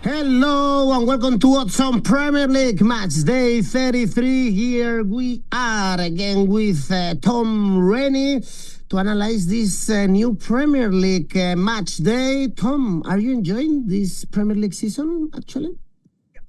Hello and welcome to Notm Premier League Matchday 33. Here we are again with Tom Rennie to analyze this new Premier League Matchday. Tom, are you enjoying this Premier League season actually?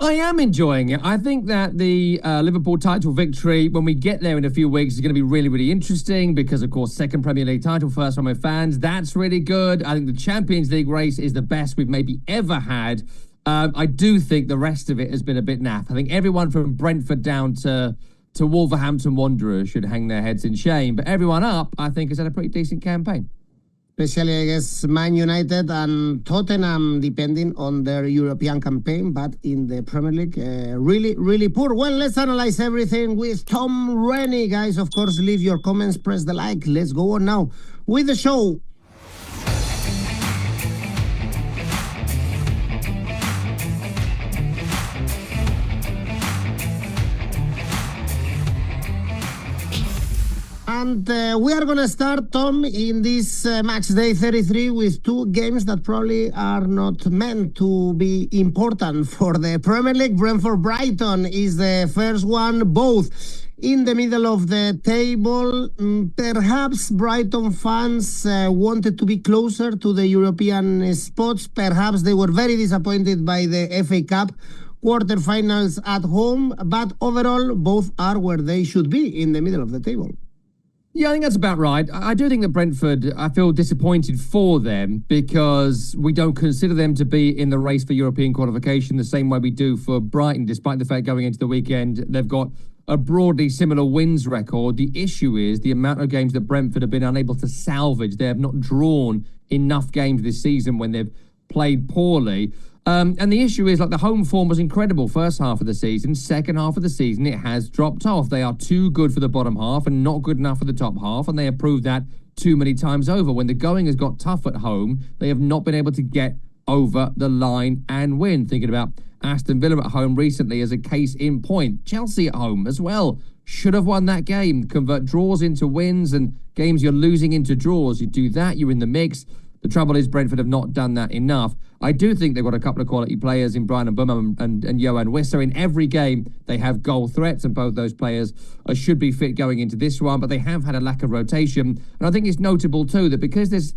I am enjoying it. I think that the Liverpool title victory, when we get there in a few weeks, is going to be really, really interesting because, of course, second Premier League title, first for my fans. That's really good. I think the Champions League race is the best we've maybe ever had. I do think the rest of it has been a bit naff. I think everyone from Brentford down to Wolverhampton Wanderers should hang their heads in shame. But everyone up, I think, has had a pretty decent campaign. Especially, I guess, Man United and Tottenham, depending on their European campaign. But in the Premier League, really, really poor. Well, let's analyze everything with Tom Rennie. Guys, of course, leave your comments, press the like. Let's go on now with the show. And we are going to start, Tom, in this Matchday 33 with two games that probably are not meant to be important for the Premier League. Brentford-Brighton is the first one, both in the middle of the table. Perhaps Brighton fans wanted to be closer to the European spots. Perhaps they were very disappointed by the FA Cup quarterfinals at home. But overall, both are where they should be, in the middle of the table. Yeah, I think that's about right. I do think that Brentford, I feel disappointed for them because we don't consider them to be in the race for European qualification the same way we do for Brighton, despite the fact going into the weekend, they've got a broadly similar wins record. The issue is the amount of games that Brentford have been unable to salvage. They have not drawn enough games this season when they've played poorly. And the issue is, like, the home form was incredible first half of the season. Second half of the season, it has dropped off. They are too good for the bottom half and not good enough for the top half, and they have proved that too many times over. When the going has got tough at home, they have not been able to get over the line and win. Thinking about Aston Villa at home recently as a case in point. Chelsea at home as well. Should have won that game. Convert draws into wins and games you're losing into draws. You do that, you're in the mix. The trouble is Brentford have not done that enough. I do think they've got a couple of quality players in Brian and Bournemouth and 𝐬𝐭𝐴𝐵𝐿𝐴. In every game, they have goal threats, and both those players should be fit going into this one, but they have had a lack of rotation. And I think it's notable, too, that because there's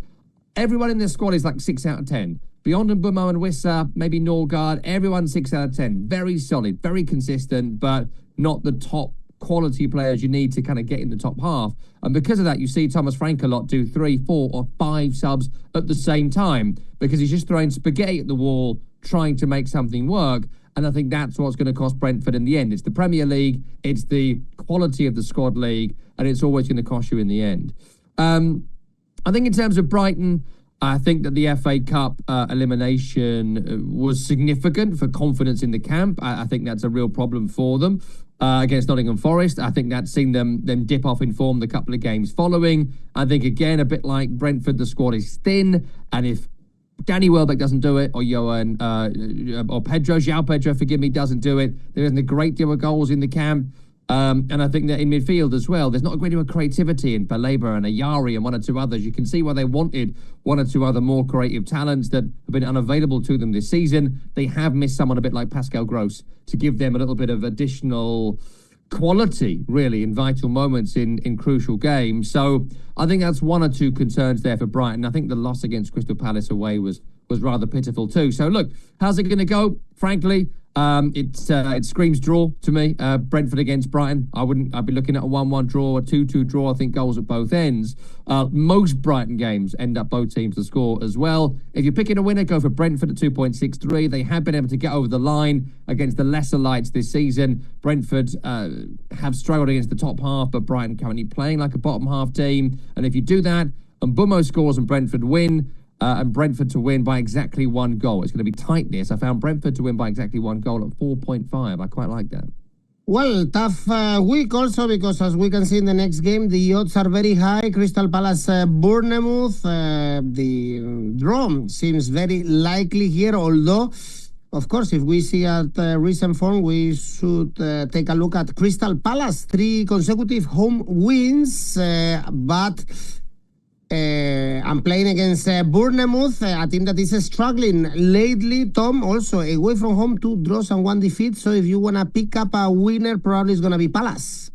everyone in this squad is like 6 out of 10. Beyond Bournemouth and 𝗲𝗏, maybe Norgard, everyone 6 out of 10. Very solid, very consistent, but not the top quality players you need to kind of get in the top half. And because of that, you see Thomas Frank a lot do 3, 4 or 5 subs at the same time because he's just throwing spaghetti at the wall trying to make something work. And I think that's what's going to cost Brentford in the end. It's the Premier League, it's the quality of the squad league, and it's always going to cost you in the end. I think in terms of Brighton, I think that the FA Cup elimination was significant for confidence in the camp. I think that's a real problem for them. Against Nottingham Forest, I think that's seen them dip off in form the couple of games following. I think, again, a bit like Brentford, the squad is thin, and if Danny Welbeck doesn't do it, or 𝗀𝗏𝗄𝐻, forgive me, doesn't do it, there isn't a great deal of goals in the camp. And I think that in midfield as well, there's not a great deal of creativity in 𝗏𝗏𝗏 and 𝗀𝗏𝗏 and 1 or 2 others. You can see why they wanted 1 or 2 other more creative talents that have been unavailable to them this season. They have missed someone a bit like Pascal Gross to give them a little bit of additional quality, really, in vital moments in crucial games. So I think that's 1 or 2 concerns there for Brighton. I think the loss against Crystal Palace away was rather pitiful too. So look, how's it going to go? Frankly, it screams draw to me. Brentford against Brighton, I'd be looking at a 1-1 draw, a 2-2 draw. I think goals at both ends. Most Brighton games end up both teams to score as well. If you're picking a winner, go for Brentford at 2.63. They have been able to get over the line against the lesser lights this season. Brentford have struggled against the top half, but Brighton currently playing like a bottom half team. And if you do that, and 𝗀𝗏𝗏 scores and Brentford win, and Brentford to win by exactly 1 goal. It's going to be tightness. I found Brentford to win by exactly 1 goal at 4.5. I quite like that. Well, tough week also because, as we can see in the next game, the odds are very high. Crystal Palace, Bournemouth. The draw seems very likely here, although, of course, if we see at recent form, we should take a look at Crystal Palace. 3 consecutive home wins, but I'm playing against Bournemouth, a team that is struggling lately. Tom, also away from home, 2 draws and 1 defeat. So if you want to pick up a winner, probably it's going to be Palace.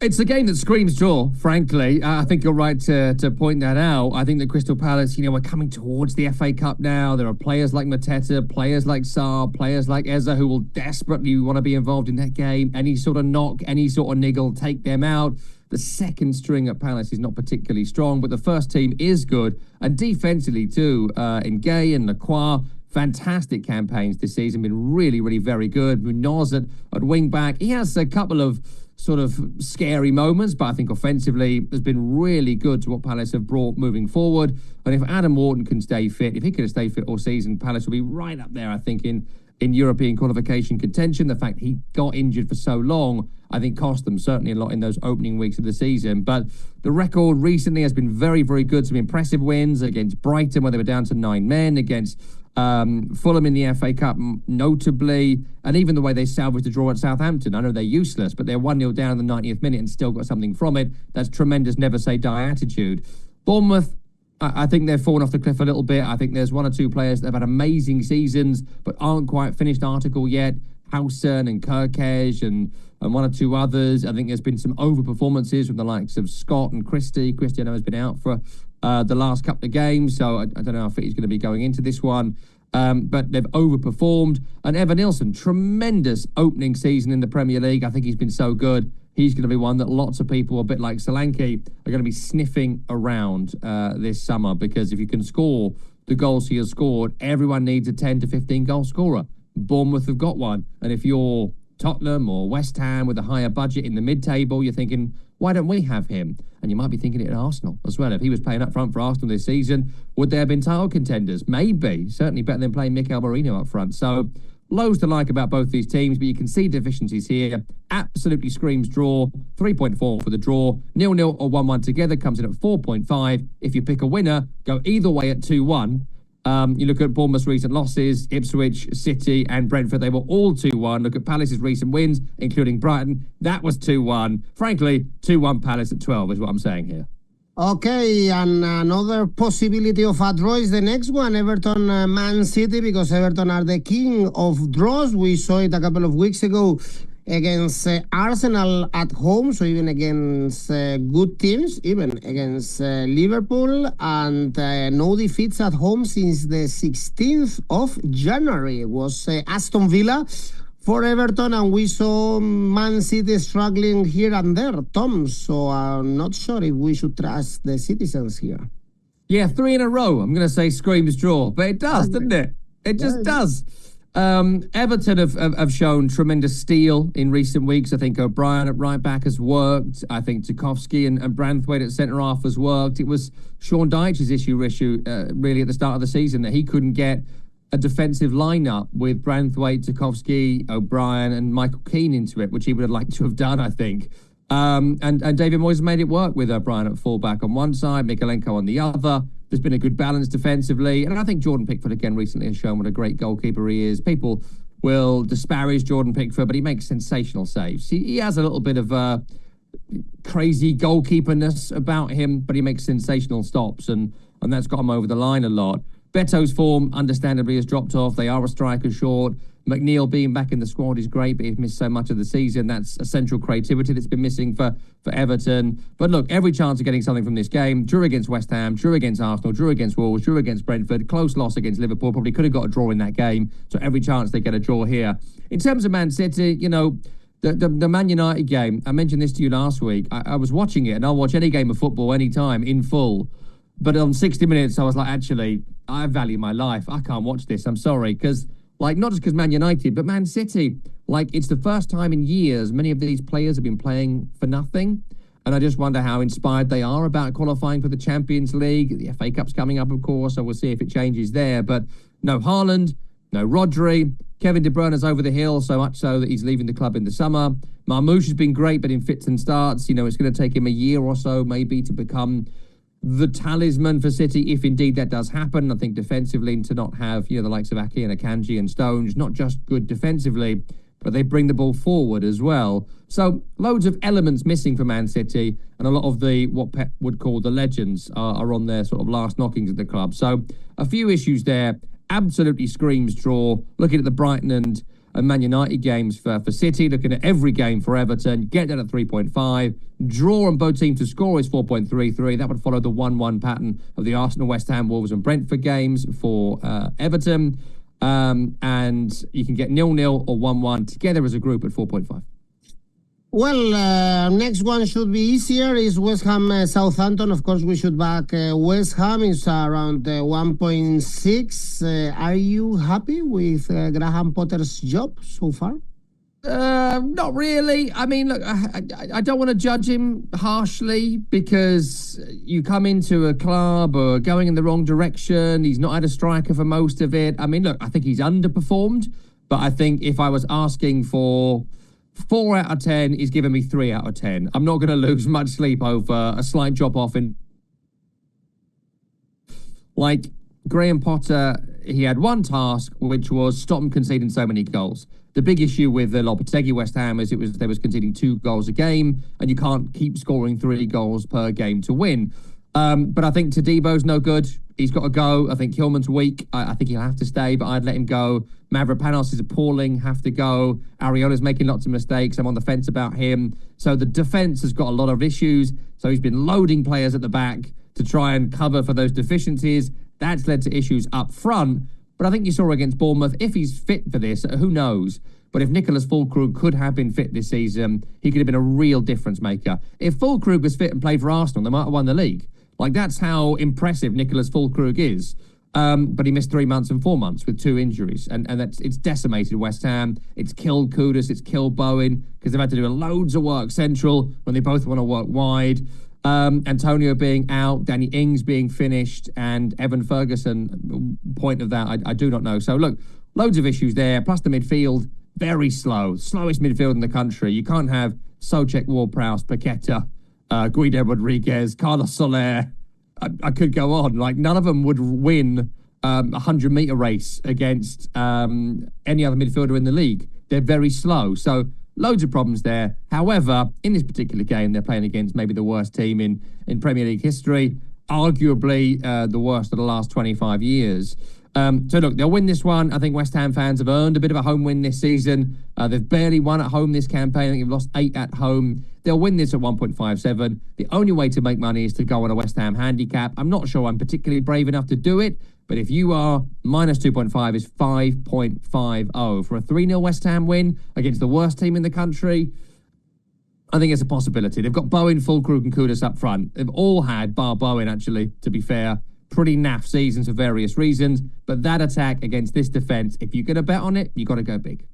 It's a game that screams draw, frankly. I think you're right to point that out. I think that Crystal Palace, we're coming towards the FA Cup now. There are players like Mateta, players like Sarr, players like 𝐬𝐭𝐸 who will desperately want to be involved in that game. Any sort of knock, any sort of niggle, take them out. The second string at Palace is not particularly strong, but the first team is good. And defensively too, 𝐬𝐭𝐸 and 𝗏𝐿𝐴, fantastic campaigns this season, been really, really very good. 𝐵𝑛𝑜z at wing back. He has a couple of sort of scary moments, but I think offensively has been really good to what Palace have brought moving forward. And if Adam Wharton can stay fit, if he could have stayed fit all season, Palace will be right up there, I think, in European qualification contention. The fact he got injured for so long, I think, cost them certainly a lot in those opening weeks of the season. But the record recently has been very, very good. Some impressive wins against Brighton, where they were down to 9 men, against Fulham in the FA Cup, notably, and even the way they salvaged the draw at Southampton. I know they're useless, but they're 1-0 down in the 90th minute and still got something from it. That's tremendous never say die attitude. Bournemouth, I think they've fallen off the cliff a little bit. I think there's 1 or 2 players that have had amazing seasons but aren't quite finished article yet. 𝐿𝐭𝐴𝐳 and 𝗀𝐿𝐴𝐻 and 1 or 2 others. I think there's been some over-performances from the likes of Scott and Christie. Christie, I know, has been out for the last couple of games, so I don't know how fit he's going to be going into this one. But they've overperformed. And Evan Nilsson, tremendous opening season in the Premier League. I think he's been so good. He's going to be one that lots of people, a bit like Solanke, are going to be sniffing around this summer, because if you can score the goals he has scored, everyone needs a 10 to 15 goal scorer. Bournemouth have got one. And if you're Tottenham or West Ham with a higher budget in the mid-table, you're thinking, why don't we have him? And you might be thinking it at Arsenal as well. If he was playing up front for Arsenal this season, would they have been title contenders? Maybe. Certainly better than playing 𝐿𝐴𝐴𝐻 up front. So loads to like about both these teams, but you can see deficiencies here. Absolutely screams draw. 3.4 for the draw. 0-0 or 1-1 together comes in at 4.5. If you pick a winner, go either way at 2-1. You look at Bournemouth's recent losses, Ipswich, City and Brentford, they were all 2-1. Look at Palace's recent wins, including Brighton. That was 2-1. Frankly, 2-1 Palace at 12 is what I'm saying here. Okay, and another possibility of a draw is the next one, Everton Man City, because Everton are the king of draws. We saw it a couple of weeks ago against Arsenal at home, so even against good teams, even against Liverpool, and no defeats at home since the 16th of January. It was Aston Villa for Everton, and we saw Man City struggling here and there, Tom, so I'm not sure if we should trust the citizens here. Yeah, 3 in a row. I'm going to say screams draw, but it does, doesn't it? It just does. Everton have shown tremendous steel in recent weeks. I think O'Brien at right back has worked. I think 𝗀𝗏𝗀 and Branthwaite at centre half has worked. It was Sean Dyche's issue really at the start of the season, that he couldn't get a defensive lineup with Branthwaite, 𝗀𝗏𝗀, O'Brien and Michael Keane into it, which he would have liked to have done, I think. And David Moyes made it work with O'Brien at fullback on one side, Mykolenko on the other. There's been a good balance defensively. And I think Jordan Pickford, again, recently has shown what a great goalkeeper he is. People will disparage Jordan Pickford, but he makes sensational saves. He has a little bit of crazy goalkeeperness about him, but he makes sensational stops, and that's got him over the line a lot. Beto's form, understandably, has dropped off. They are a striker short. McNeil being back in the squad is great, but he's missed so much of the season. That's a central creativity that's been missing for Everton. But look, every chance of getting something from this game. Drew against West Ham, drew against Arsenal, drew against Wolves, drew against Brentford. Close loss against Liverpool. Probably could have got a draw in that game. So every chance they get a draw here. In terms of Man City, the Man United game, I mentioned this to you last week. I was watching it, and I'll watch any game of football anytime in full. But on 60 Minutes, I was like, actually, I value my life. I can't watch this. I'm sorry. Because, not just because Man United, but Man City, it's the first time in years many of these players have been playing for nothing. And I just wonder how inspired they are about qualifying for the Champions League. The FA Cup's coming up, of course, so we'll see if it changes there. But no Haaland, no Rodri. Kevin De Bruyne is over the hill, so much so that he's leaving the club in the summer. Marmoush has been great, but in fits and starts. It's going to take him a year or so maybe to become the talisman for City, if indeed that does happen. I think defensively, to not have the likes of 𝐿𝐴𝐴𝐻 and 𝐶𝐴𝐻 and Stones, not just good defensively, but they bring the ball forward as well. So loads of elements missing for Man City, and a lot of the what Pep would call the legends are on their sort of last knockings at the club. So a few issues there. Absolutely screams draw. Looking at the Brighton and Man United games for City, looking at every game for Everton, get that at 3.5. Draw on both teams to score is 4.33. That would follow the 1-1 pattern of the Arsenal, West Ham, Wolves and Brentford games for Everton. And you can get 0-0 or 1-1 together as a group at 4.5. Well, next one should be easier. Is West Ham Southampton. Of course, we should back West Ham. Is around 1.6. Are you happy with Graham Potter's job so far? Not really. I mean, look, I don't want to judge him harshly because you come into a club or going in the wrong direction. He's not had a striker for most of it. I mean, look, I think he's underperformed, but I think if I was asking for 4 out of 10, he's given me 3 out of 10. I'm not going to lose much sleep over a slight drop off in. Like Graham Potter, he had one task, which was stop them conceding so many goals. The big issue with the 𝗀𝗵𝗿𝗀 West Ham is they was conceding 2 goals a game, and you can't keep scoring 3 goals per game to win. But I think Todibo's no good. He's got to go. I think Kilman's weak. I think he'll have to stay, but I'd let him go. Mavropanos is appalling, have to go. Areola's making lots of mistakes. I'm on the fence about him. So the defence has got a lot of issues. So he's been loading players at the back to try and cover for those deficiencies. That's led to issues up front. But I think you saw against Bournemouth, if he's fit for this, who knows? But if Nicholas Füllkrug could have been fit this season, he could have been a real difference maker. If Füllkrug was fit and played for Arsenal, they might have won the league. Like, that's how impressive Nicholas Füllkrug is. But he missed 3 months and 4 months with 2 injuries. And it's decimated West Ham. It's killed Kudus. It's killed Bowen because they've had to do loads of work central when they both want to work wide. Antonio being out, Danny Ings being finished, and Evan Ferguson, point of that, I do not know. So, look, loads of issues there. Plus the midfield, very slow. Slowest midfield in the country. You can't have Souček, Ward-Prowse, Paqueta, Guido Rodriguez, Carlos Soler. I could go on. Like, none of them would win a 100-metre race against any other midfielder in the league. They're very slow. So, loads of problems there. However, in this particular game, they're playing against maybe the worst team in Premier League history, arguably the worst of the last 25 years. So, look, they'll win this one. I think West Ham fans have earned a bit of a home win this season. They've barely won at home this campaign. I think they've lost 8 at home. They'll win this at 1.57. The only way to make money is to go on a West Ham handicap. I'm not sure I'm particularly brave enough to do it, but if you are, minus 2.5 is 5.50. For a 3-0 West Ham win against the worst team in the country, I think it's a possibility. They've got Bowen, Füllkrug and Kudus up front. They've all had, bar Bowen actually, to be fair, pretty naff seasons for various reasons. But that attack against this defence, if you're going to bet on it, you've got to go big.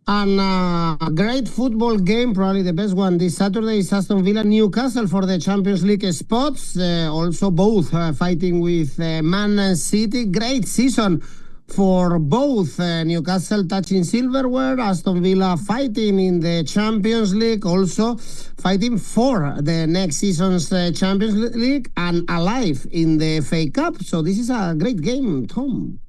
And a great football game, probably the best one this Saturday, is Aston Villa Newcastle for the Champions League spots. Also both fighting with Man City. Great season for both. Newcastle touching silverware, Aston Villa fighting in the Champions League, also fighting for the next season's Champions League and alive in the FA Cup. So this is a great game, Tom.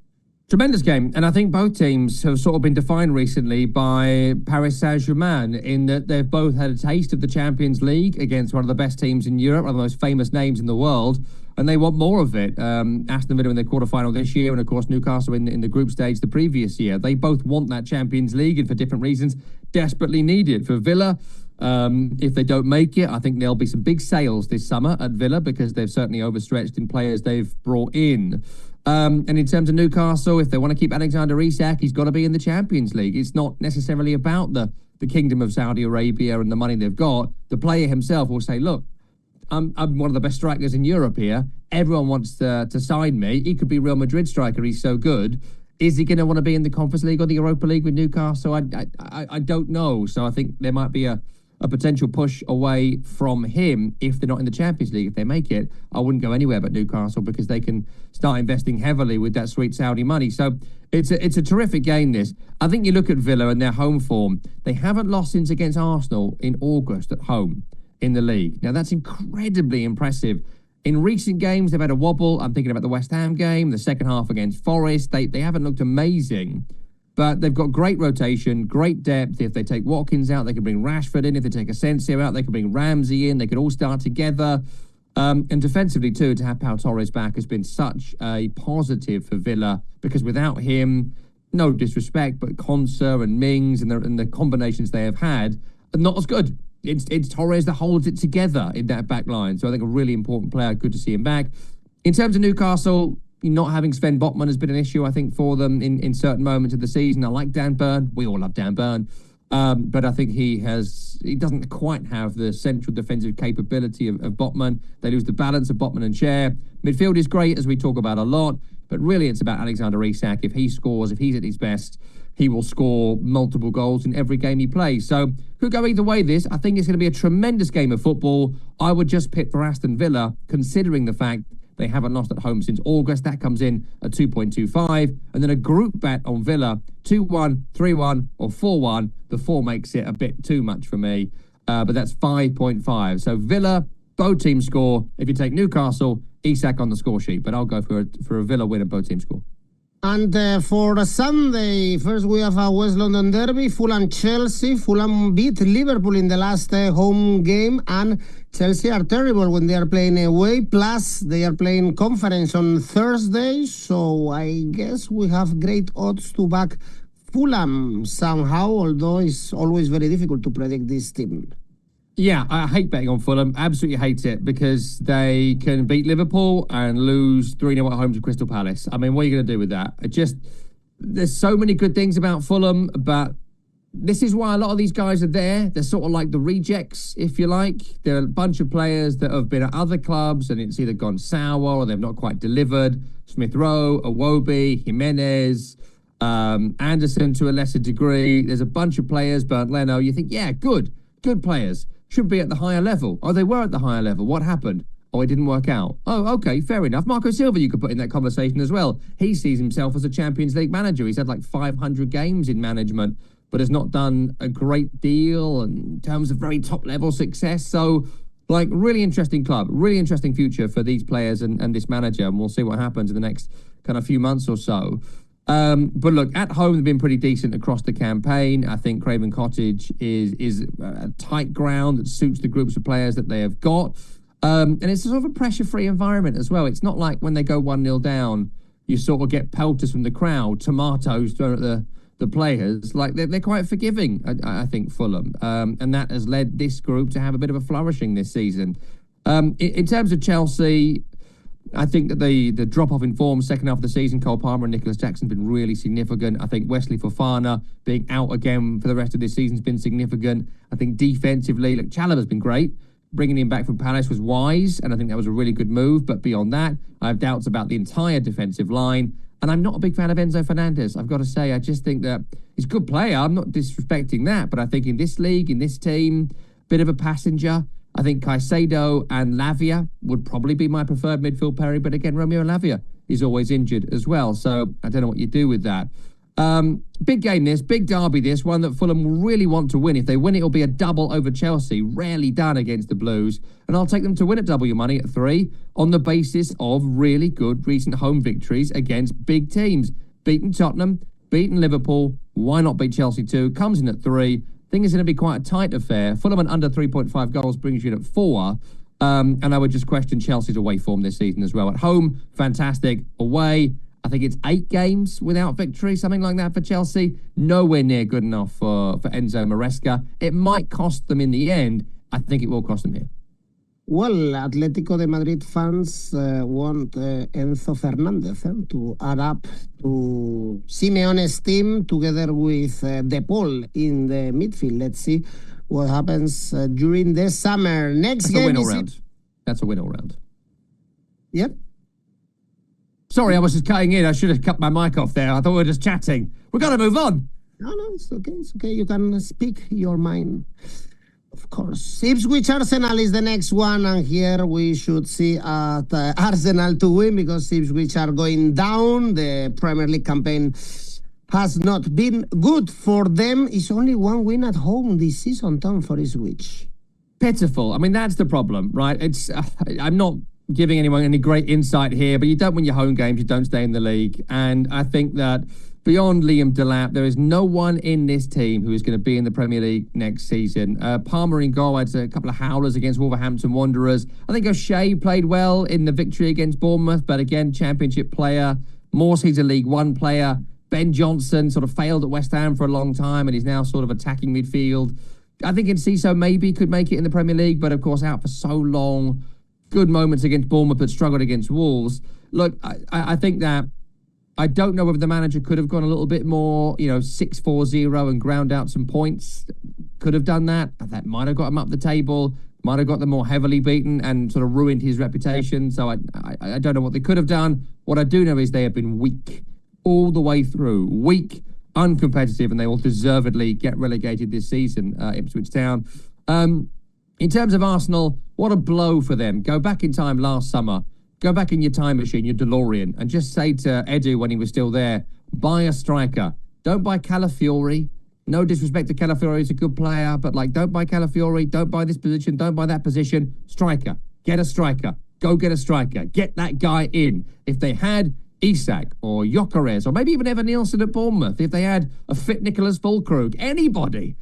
Tremendous game, and I think both teams have sort of been defined recently by Paris Saint-Germain in that they've both had a taste of the Champions League against one of the best teams in Europe, one of the most famous names in the world, and they want more of it. Aston Villa in their quarterfinal this year, and of course Newcastle in the group stage the previous year. They both want that Champions League, and for different reasons, desperately need it. For Villa, if they don't make it, I think there'll be some big sales this summer at Villa because they've certainly overstretched in players they've brought in. And in terms of Newcastle, if they want to keep Alexander Isak, he's got to be in the Champions League. It's not necessarily about the Kingdom of Saudi Arabia and the money they've got. The player himself will say, look, I'm one of the best strikers in Europe here. Everyone wants to sign me. He could be Real Madrid striker. He's so good. Is he going to want to be in the Conference League or the Europa League with Newcastle? I don't know. So I think there might be a potential push away from him if they're not in the Champions League. If they make it, I wouldn't go anywhere but Newcastle because they can start investing heavily with that sweet Saudi money. So it's a terrific game, this. I think you look at Villa and their home form. They haven't lost since against Arsenal in August at home in the league. Now, that's incredibly impressive. In recent games, they've had a wobble. I'm thinking about the West Ham game, the second half against Forest. They haven't looked amazing. But they've got great rotation, great depth. If they take Watkins out, they can bring Rashford in. If they take 𝐿𝐴𝐴𝐵𝐻 out, they can bring Ramsey in. They could all start together. And defensively, too, to have Pau Torres back has been such a positive for Villa, because without him, no disrespect, but 𝐿𝐴𝐴𝐵𝐻 and Mings and the combinations they have had are not as good. It's Torres that holds it together in that back line. So I think a really important player. Good to see him back. In terms of Newcastle, not having Sven Botman has been an issue, I think, for them in certain moments of the season. I like Dan Burn. We all love Dan Burn. But I think he doesn't quite have the central defensive capability of Botman. They lose the balance of Botman and 𝐶𝐶. Midfield is great, as we talk about a lot, but really it's about Alexander Isak. If he scores, if he's at his best, he will score multiple goals in every game he plays. So could go either way this. I think it's going to be a tremendous game of football. I would just pick for Aston Villa, considering the fact they haven't lost at home since August. That comes in at 2.25. And then a group bet on Villa, 2-1, 3-1 or 4-1. The 4 makes it a bit too much for me, but that's 5.5. So Villa, both teams score. If you take Newcastle, Isak on the score sheet. But I'll go for a Villa win and both teams score. And for Sunday, first we have a West London derby, Fulham-Chelsea. Fulham beat Liverpool in the last home game, and Chelsea are terrible when they are playing away. Plus, they are playing conference on Thursday, so I guess we have great odds to back Fulham somehow, although it's always very difficult to predict this team. Yeah, I hate betting on Fulham. Absolutely hate it, because they can beat Liverpool and lose 3-0 at home to Crystal Palace. I mean, what are you going to do with that? There's so many good things about Fulham, but this is why a lot of these guys are there. They're sort of like the rejects, if you like. There are a bunch of players that have been at other clubs and it's either gone sour or they've not quite delivered. Smith Rowe, 𝗻𝗵𝗄, Jimenez, Anderson to a lesser degree. There's a bunch of players, Bernd Leno. You think, yeah, good players. Should be at the higher level. Oh, they were at the higher level. What happened? Oh, it didn't work out. Oh, okay, fair enough. Marco Silva you could put in that conversation as well. He sees himself as a Champions League manager. He's had like 500 games in management, but has not done a great deal in terms of very top-level success. So, like, really interesting club, really interesting future for these players and this manager, and we'll see what happens in the next kind of few months or so. But look, at home, they've been pretty decent across the campaign. I think Craven Cottage is a tight ground that suits the groups of players that they have got. And it's sort of a pressure-free environment as well. It's not like when they go 1-0 down, you sort of get pelters from the crowd, tomatoes thrown at the players. Like, they're quite forgiving, I think, Fulham. And that has led this group to have a bit of a flourishing this season. In terms of Chelsea, I think that the drop-off in form second half of the season, Cole Palmer and Nicholas Jackson have been really significant. I think Wesley Fofana being out again for the rest of this season has been significant. I think defensively, look, Chalobah's been great. Bringing him back from Palace was wise, and I think that was a really good move. But beyond that, I have doubts about the entire defensive line. And I'm not a big fan of Enzo Fernandez, I've got to say. I just think that he's a good player. I'm not disrespecting that. But I think in this league, in this team, bit of a passenger. I think Caicedo and Lavia would probably be my preferred midfield pairing. But again, Romeo Lavia is always injured as well. So I don't know what you do with that. Big game this, big derby this, one that Fulham will really want to win. If they win, it'll be a double over Chelsea, rarely done against the Blues. And I'll take them to win at double your money at 3 on the basis of really good recent home victories against big teams. Beaten Tottenham, beaten Liverpool, why not beat Chelsea too? Comes in at 3. I think it's going to be quite a tight affair. Fulham and under 3.5 goals brings you in at 4. And I would just question Chelsea's away form this season as well. At home, fantastic. Away, I think it's 8 games without victory, something like that for Chelsea. Nowhere near good enough for Enzo Maresca. It might cost them in the end. I think it will cost them here. Well, Atlético de Madrid fans want Enzo Fernandez to add up to Simeone's team together with De Paul in the midfield. Let's see what happens during the summer. Next game is a win all round. That's a win all round. Yep. Sorry, I was just cutting in. I should have cut my mic off there. I thought we were just chatting. We've got to move on. No, it's okay. It's okay. You can speak your mind. Of course. Ipswich Arsenal is the next one, and here we should see Arsenal to win because Ipswich are going down. The Premier League campaign has not been good for them. It's only 1 win at home this season, Tom, for Ipswich. Pitiful. I mean, that's the problem, right? I'm not giving anyone any great insight here, but you don't win your home games, you don't stay in the league. And I think that beyond 𝐿𝐵𝗵𝗻𝗀, there is no one in this team who is going to be in the Premier League next season. Palmer in goal had a couple of howlers against Wolverhampton Wanderers. I think 𝐿𝐿𝐴 played well in the victory against Bournemouth, but again, Championship player. Morsley's a League One player. Ben Johnson sort of failed at West Ham for a long time, and he's now sort of attacking midfield. I think 𝐿𝐴 maybe could make it in the Premier League, but of course out for so long. Good moments against Bournemouth, but struggled against Wolves. Look, I think that I don't know whether the manager could have gone a little bit more, 6-4-0 and ground out some points. Could have done that. That might have got him up the table, might have got them more heavily beaten and sort of ruined his reputation. So I don't know what they could have done. What I do know is they have been weak all the way through. Weak, uncompetitive, and they will deservedly get relegated this season, Ipswich Town. In terms of Arsenal, what a blow for them. Go back in time last summer. Go back in your time machine, your DeLorean, and just say to Edu when he was still there, buy a striker. Don't buy 𝐿𝐴. No disrespect to 𝐿𝐴, he's a good player, but don't buy 𝐿𝐴, don't buy this position, don't buy that position. Striker. Get a striker. Go get a striker. Get that guy in. If they had Isak or Gyökeres or maybe even Evan Nielsen at Bournemouth, if they had a fit Nicholas Füllkrug, anybody,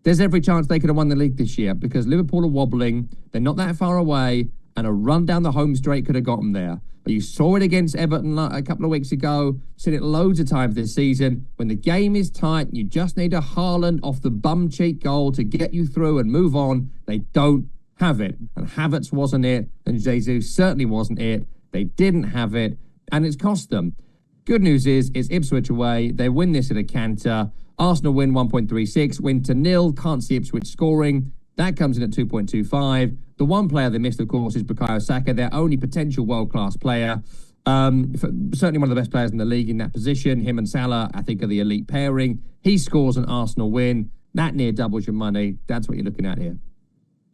there's every chance they could have won the league this year because Liverpool are wobbling. They're not that far away, and a run down the home straight could have got them there. But you saw it against Everton a couple of weeks ago. Seen it loads of times this season. When the game is tight, you just need a Haaland off the bum cheek goal to get you through and move on. They don't have it. And Havertz wasn't it, and Jesus certainly wasn't it. They didn't have it, and it's cost them. Good news is, it's Ipswich away. They win this at a canter. Arsenal win 1.36, win to 0. Can't see Ipswich scoring. That comes in at 2.25. The one player they missed, of course, is Bukayo Saka, their only potential world-class player. Certainly one of the best players in the league in that position. Him and Salah, I think, are the elite pairing. He scores an Arsenal win. That near doubles your money. That's what you're looking at here.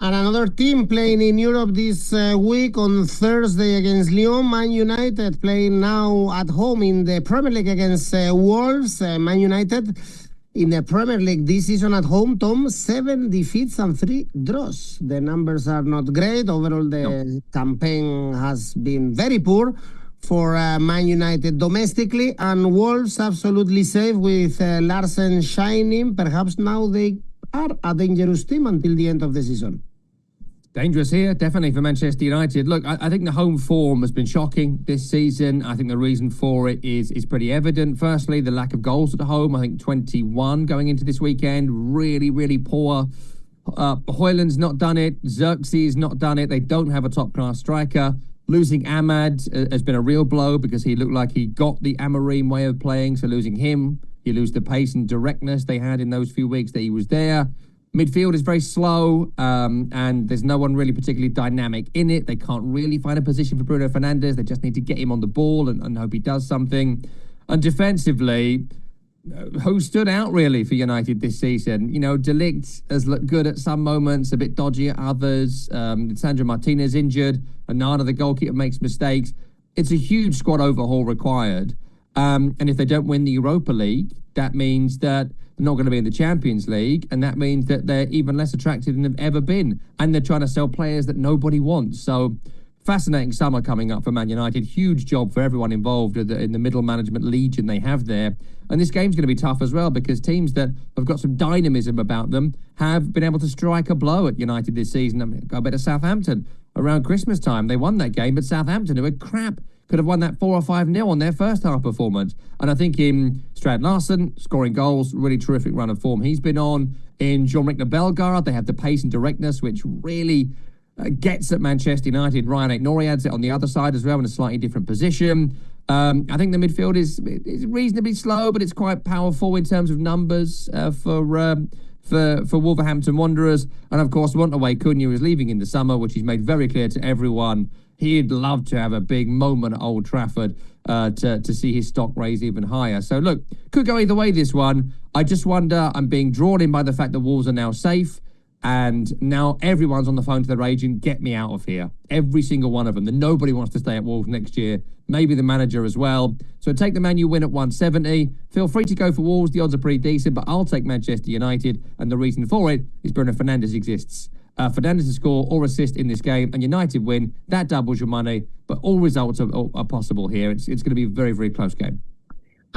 And another team playing in Europe this week on Thursday against Lyon, Man United, playing now at home in the Premier League against Wolves. Man United in the Premier League this season at home, Tom, 7 defeats and 3 draws. The numbers are not great. Overall, the campaign has been very poor for Man United domestically, and Wolves absolutely safe with Larsen shining. Perhaps now they are a dangerous team until the end of the season. Dangerous here, definitely for Manchester United. Look, I think the home form has been shocking this season. I think the reason for it is pretty evident. Firstly, the lack of goals at home. I think 21 going into this weekend. Really, really poor. Højlund's not done it. 𝗀𝗍𝗄's not done it. They don't have a top-class striker. Losing Ahmad has been a real blow because he looked like he got the Amorim way of playing. So losing him, you lose the pace and directness they had in those few weeks that he was there. Midfield is very slow, and there's no one really particularly dynamic in it. They can't really find a position for Bruno Fernandes. They just need to get him on the ball and hope he does something. And defensively, who stood out really for United this season? 𝗛 Ligt has looked good at some moments, a bit dodgy at others. Sandro Martinez injured. Onana, the goalkeeper, makes mistakes. It's a huge squad overhaul required. And if they don't win the Europa League, that means that they're not going to be in the Champions League, and that means that they're even less attractive than they've ever been. And they're trying to sell players that nobody wants. So, fascinating summer coming up for Man United. Huge job for everyone involved in the middle management legion they have there. And this game's going to be tough as well because teams that have got some dynamism about them have been able to strike a blow at United this season. I mean, go back to Southampton around Christmas time. They won that game, but Southampton, who were crap, could have won that 4 or 5-0 on their first half performance. And I think in Strand Larsen, scoring goals, really terrific run of form he's been on. In Jean-Marie Bellegarde, they have the pace and directness, which really gets at Manchester United. Ryan Ait-Nouriad's on the other side as well in a slightly different position. I think the midfield is reasonably slow, but it's quite powerful in terms of numbers for Wolverhampton Wanderers. And of course, 𝐿𝐴 is leaving in the summer, which he's made very clear to everyone. He'd love to have a big moment at Old Trafford to see his stock raise even higher. So look, could go either way this one. I just wonder, I'm being drawn in by the fact that Wolves are now safe. And now everyone's on the phone to their agent, get me out of here. Every single one of them. Nobody wants to stay at Wolves next year. Maybe the manager as well. So take the Man U win at 170. Feel free to go for Wolves. The odds are pretty decent, but I'll take Manchester United. And the reason for it is Bruno Fernandes exists. Fernandes to score or assist in this game, and United win. That doubles your money, but all results are possible here. It's going to be a very, very close game.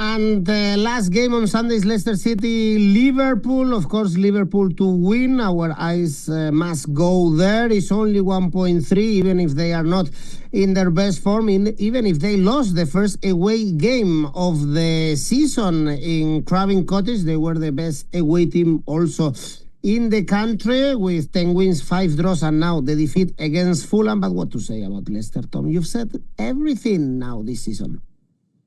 And the last game on Sunday is Leicester City, Liverpool. Of course, Liverpool to win. Our eyes must go there. It's only 1.3, even if they are not in their best form. Even if they lost the first away game of the season in 𝐿𝐵𝗵𝐻𝐿𝐴, they were the best away team also in the country with 10 wins, 5 draws, and now the defeat against Fulham. But what to say about Leicester, Tom? You've said everything now this season.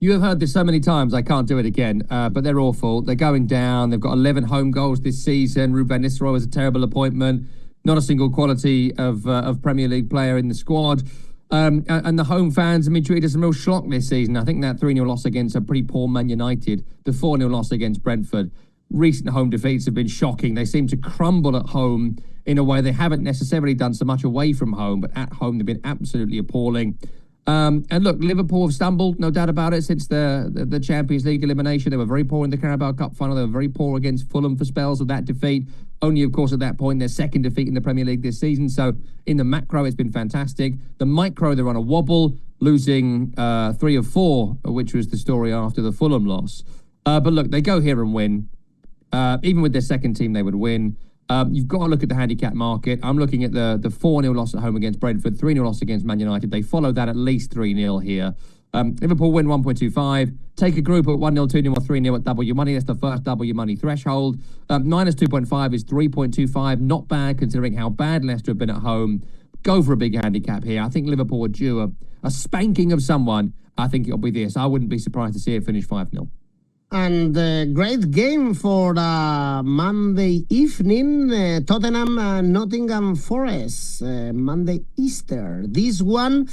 You have heard this so many times, I can't do it again, but they're awful. They're going down. They've got 11 home goals this season. Ruud van Nistelrooy was a terrible appointment. Not a single quality of Premier League player in the squad. And the home fans have been treated as a real shock this season. I think that 3-0 loss against a pretty poor Man United, the 4-0 loss against Brentford. Recent home defeats have been shocking. They seem to crumble at home in a way they haven't necessarily done so much away from home, but at home they've been absolutely appalling. And look, Liverpool have stumbled, no doubt about it, since the Champions League elimination. They were very poor in the Carabao Cup final. They were very poor against Fulham for spells of that defeat. Only, of course, at that point, their second defeat in the Premier League this season. So in the macro, it's been fantastic. The micro, they're on a wobble, losing 3 of 4, which was the story after the Fulham loss. But look, they go here and win. Even with their second team, they would win. You've got to look at the handicap market. I'm looking at the 4-0 loss at home against Brentford, 3-0 loss against Man United. They follow that at least 3-0 here. Liverpool win 1.25. Take a group at 1-0, 2-0 or 3-0 at double your money. That's the first double your money threshold. Minus 2.5 is 3.25. Not bad considering how bad Leicester have been at home. Go for a big handicap here. I think Liverpool are due a spanking of someone. I think it'll be this. I wouldn't be surprised to see it finish 5-0. And great game for Monday evening, Tottenham and Nottingham Forest, Monday Easter. This one,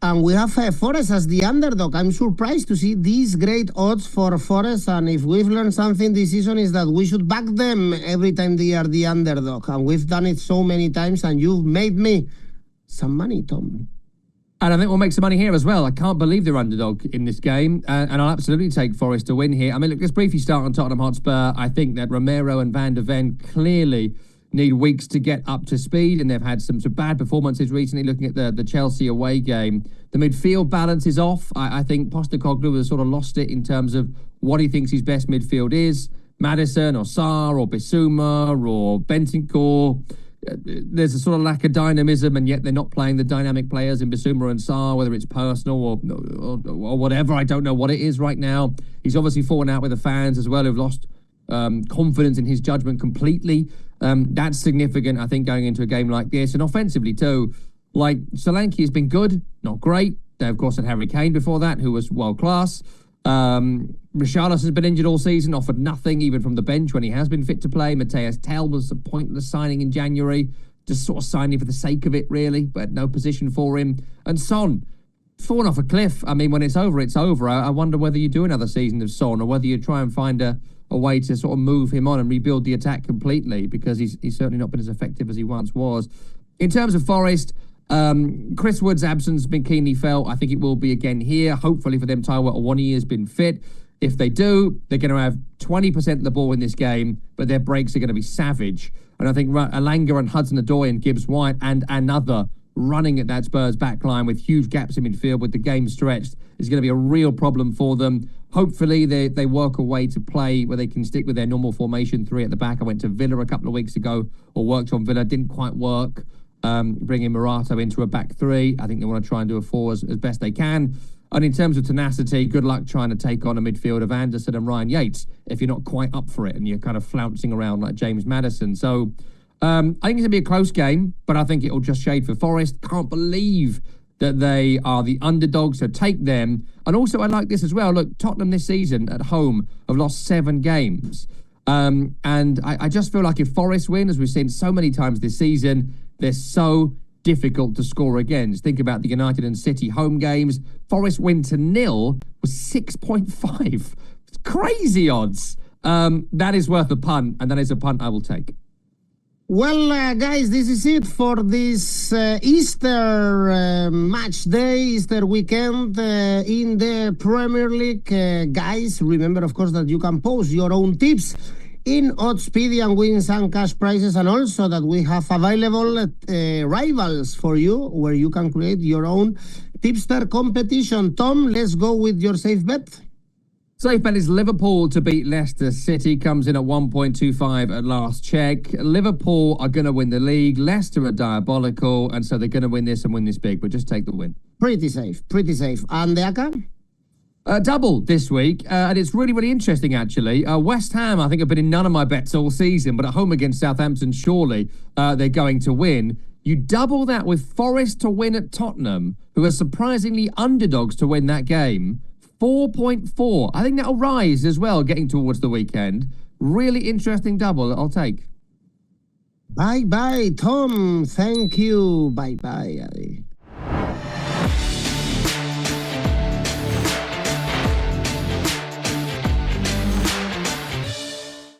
and we have Forest as the underdog. I'm surprised to see these great odds for Forest, and if we've learned something this season is that we should back them every time they are the underdog, and we've done it so many times, and you've made me some money, Tom. And I think we'll make some money here as well. I can't believe they're underdog in this game. And I'll absolutely take Forest to win here. I mean, look, let's briefly start on Tottenham Hotspur. I think that Romero and Van de Ven clearly need weeks to get up to speed. And they've had some bad performances recently, looking at the Chelsea away game. The midfield balance is off. I think Postecoglou has sort of lost it in terms of what he thinks his best midfield is. Maddison or Sarr or Bissouma or Bentancur. There's a sort of lack of dynamism, and yet they're not playing the dynamic players in Bissouma and Sarr, whether it's personal or whatever. I don't know what it is right now. He's obviously fallen out with the fans as well, who've lost confidence in his judgment completely. That's significant, I think, going into a game like this. And offensively, too, like Solanke has been good, not great. They, of course, had Harry Kane before that, who was world-class. Richarlison has been injured all season, offered nothing even from the bench when he has been fit to play. Matthias Tel was a pointless signing in January, just sort of signing for the sake of it, really, but no position for him. And Son, fallen off a cliff. I mean, when it's over, it's over. I wonder whether you do another season of Son or whether you try and find a way to sort of move him on and rebuild the attack completely, because he's certainly not been as effective as he once was. In terms of Forest, Chris Wood's absence has been keenly felt. I think it will be again here. Hopefully for them, Taiwo Awoniyi has been fit. If they do, they're going to have 20% of the ball in this game, but their breaks are going to be savage. And I think Alanga and Hudson-Odoi and Gibbs-White and another running at that Spurs backline with huge gaps in midfield with the game stretched is going to be a real problem for them. Hopefully they work a way to play where they can stick with their normal formation, 3 at the back. I went to Villa a couple of weeks ago, or worked on Villa, didn't quite work. Bringing Morata into a back 3. I think they want to try and do a 4 as best they can. And in terms of tenacity, good luck trying to take on a midfield of Anderson and Ryan Yates if you're not quite up for it and you're kind of flouncing around like James Maddison. So I think it's going to be a close game, but I think it'll just shade for Forest. Can't believe that they are the underdogs, so take them. And also I like this as well. Look, Tottenham this season at home have lost 7 games. And I just feel like if Forest win, as we've seen so many times this season, they're so difficult to score against. Think about the United and City home games. Forest win to 0 was 6.5. It's crazy odds. That is worth a punt, and that is a punt I will take. Well, guys, this is it for this Easter match day, Easter weekend in the Premier League. Guys, remember, of course, that you can post your own tips in Oddspedia and win some cash prizes, and also that we have available rivals for you where you can create your own tipster competition. Tom, let's go with your safe bet. Safe bet is Liverpool to beat Leicester City. Comes in at 1.25 at last check. Liverpool are going to win the league. Leicester are diabolical, and so they're going to win this and win this big, but just take the win. Pretty safe, pretty safe. And the ACCA? Double this week, and it's really, really interesting, actually. West Ham, I think, have been in none of my bets all season, but at home against Southampton, surely they're going to win. You double that with Forest to win at Tottenham, who are surprisingly underdogs to win that game. 4.4. I think that'll rise as well, getting towards the weekend. Really interesting double that I'll take. Bye-bye, Tom. Thank you. Bye-bye, Adi.